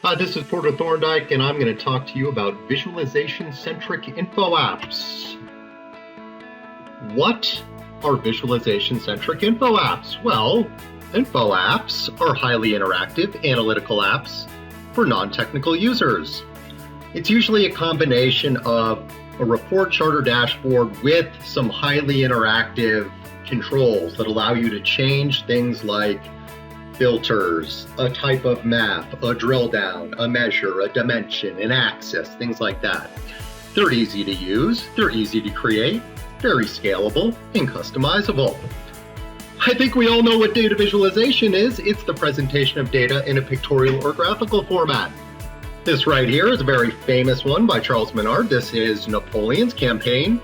Hi, this is Porter Thorndike, and I'm going to talk to you about Visualization-Centric InfoApps. What are Visualization-Centric InfoApps? Well, InfoApps are highly interactive, analytical apps for non-technical users. It's usually a combination of a report chart or dashboard with some highly interactive controls that allow you to change things like filters, a type of map, a drill down, a measure, a dimension, an axis, things like that. They're easy to use, they're easy to create, very scalable and customizable. I think we all know what data visualization is. It's the presentation of data in a pictorial or graphical format. This right here is a very famous one by Charles Menard. This is Napoleon's campaign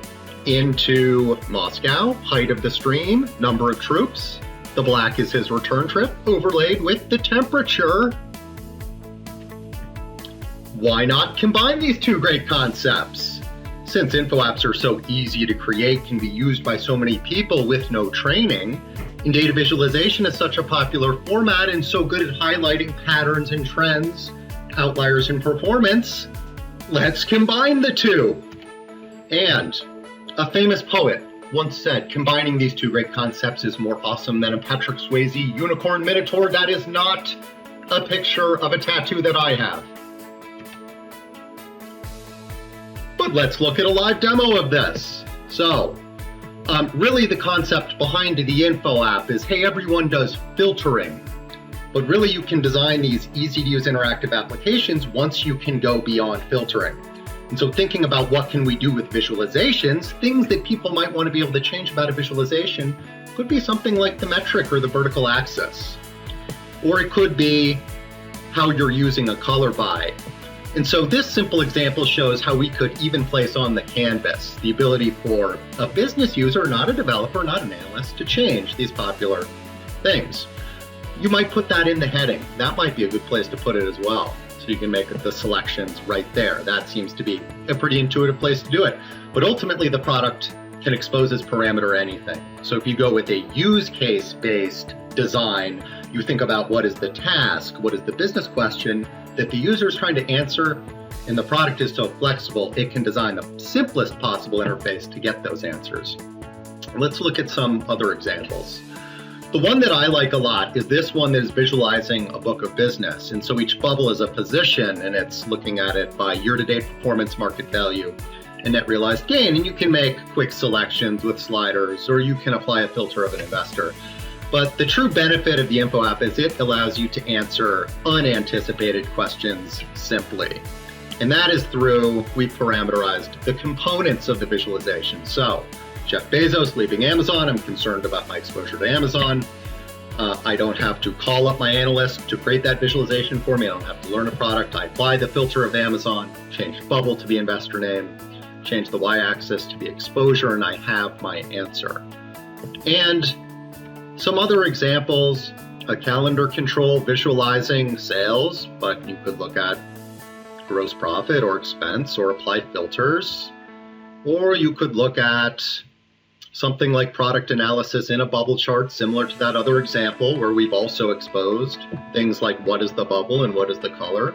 into Moscow, height of the stream, number of troops. The black is his return trip, overlaid with the temperature. Why not combine these two great concepts? Since InfoApps are so easy to create, can be used by so many people with no training, and data visualization is such a popular format and so good at highlighting patterns and trends, outliers in performance, let's combine the two. And a famous poet once said, combining these two great concepts is more awesome than a Patrick Swayze unicorn minotaur. That is not a picture of a tattoo that I have. But let's look at a live demo of this. So, really the concept behind the info app is, hey, everyone does filtering, but really you can design these easy to use interactive applications once you can go beyond filtering. And so thinking about what can we do with visualizations, things that people might want to be able to change about a visualization could be something like the metric or the vertical axis. Or it could be how you're using a color by. And so this simple example shows how we could even place on the canvas the ability for a business user, not a developer, not an analyst, to change these popular things. You might put that in the heading. That might be a good place to put it as well. So you can make the selections right there. That seems to be a pretty intuitive place to do it. But ultimately the product can expose as parameter anything. So if you go with a use case based design, you think about what is the task, what is the business question that the user is trying to answer, and the product is so flexible, it can design the simplest possible interface to get those answers. Let's look at some other examples. The one that I like a lot is this one that is visualizing a book of business. And so each bubble is a position, and it's looking at it by year-to-date performance, market value, and net realized gain. And you can make quick selections with sliders, or you can apply a filter of an investor. But the true benefit of the info app is it allows you to answer unanticipated questions simply. And that is through, we've parameterized the components of the visualization. So Jeff Bezos leaving Amazon, I'm concerned about my exposure to Amazon. I don't have to call up my analyst to create that visualization for me. I don't have to learn a product. I apply the filter of Amazon, change bubble to the investor name, change the y-axis to the exposure, and I have my answer. And some other examples, a calendar control visualizing sales, but you could look at gross profit or expense or apply filters, or you could look at something like product analysis in a bubble chart, similar to that other example where we've also exposed things like what is the bubble and what is the color,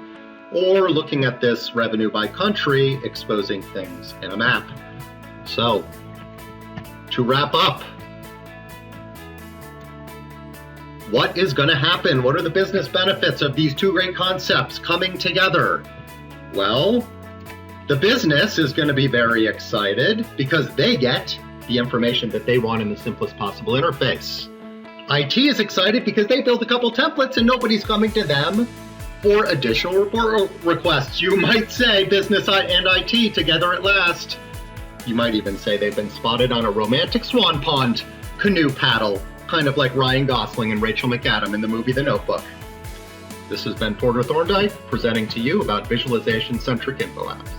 or looking at this revenue by country, exposing things in a map. So, to wrap up, what is going to happen? What are the business benefits of these two great concepts coming together? Well, the business is going to be very excited because they get the information that they want in the simplest possible interface. IT is excited because they built a couple templates and nobody's coming to them for additional report requests. You might say business and IT together at last. You might even say they've been spotted on a romantic swan pond canoe paddle, kind of like Ryan Gosling and Rachel McAdam in the movie The Notebook. This has been Porter Thorndike presenting to you about Visualization-Centric InfoApps.